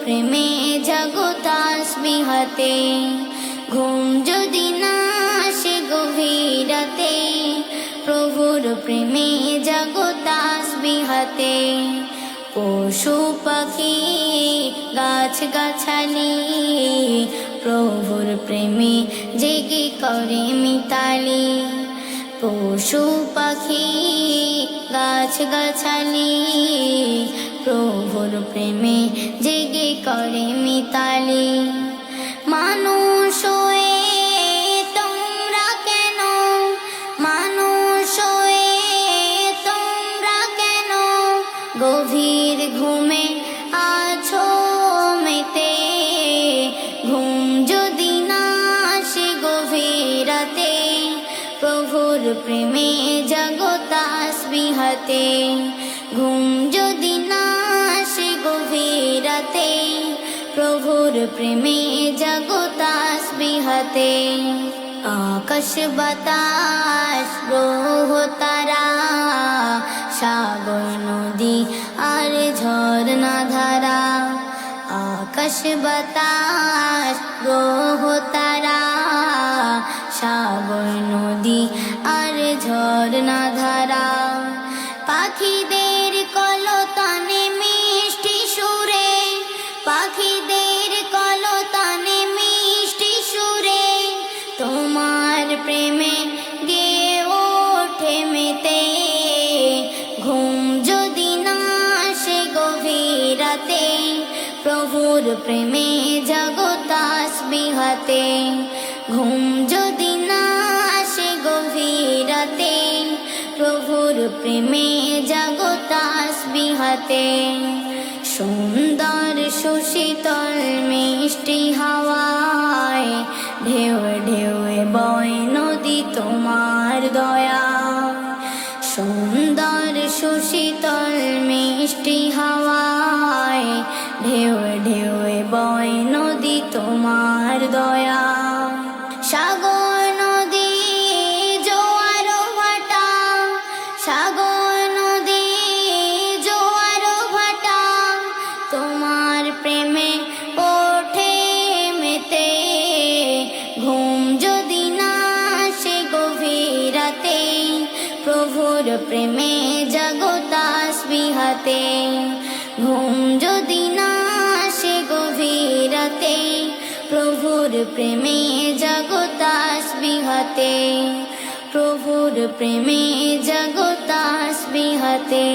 প্রেমে জাগো তাসবিহ হাতে, ঘুম যদি না আসে গভীর রাতে, প্রভুর প্রেমে জাগো তাসবিহ হাতে। পশু পাখি গাছ গাছালি প্রভুর প্রেমে জেগে করে মিতালি। পশু পাখি গাছ গাছালি প্রভুর প্রেমে জেগে করে মিতালি। মানুষ হয়ে তোমরা কেন, মানুষ হয়ে তোমরা কেন গভীর ঘুমে আছো মেতে, ঘুম যদি না আসে গভীর রাতে, প্রভুর প্রেমে জাগো তাসবিহ হাতে। ঘুম যদি না আসে গভীর রাতে, প্রভুর প্রেমে জাগো তাসবিহ হাতে। আকাশ বাতাস গ্রহ তারা, সাগর নদী আর ঝরনা ধারা। আকাশ বাতাস গ্রহ তারা, সাগর নদী আর ঝরনা ধারা। পাখিদের কলতানে মিষ্টি সুরে, পাখিদের কলতানে মিষ্টি সুরে, তোমার প্রেমে গেয়ে ওঠে মেতে। ঘুম যদি না আসে গভীর রাতে, প্রভুর প্রেমে জাগো তাসবিহ হাতে। ঘুম যদি না আসে গভীর রাতে, প্রভুর প্রেমে জাগো তাসবিহ হাতে। সুন্দর সুশীতল মিষ্টি হাওয়ায়, ঢেউ ঢেউ বয় নদী তোমার দয়া। সুন্দর সুশীতল মিষ্টি হাওয়ায়, ঢেউ ঢেউ বয় নদী তোমার দয়া। সাগর নদী জোয়ার ভাটা, সাগর নদী জোয়ার ভাটা, তোমার প্রেমে ওঠে মেতে। ঘুম যদি না আসে গভীর রাতে, প্রভুর প্রেমে জাগো তাসবিহ হাতে। ঘুম যদি না আসে গভীর রাতে, প্রভুর প্রেমে জাগো তাসবিহ হাতে। প্রভুর প্রেমে জাগো তাসবিহ হাতে।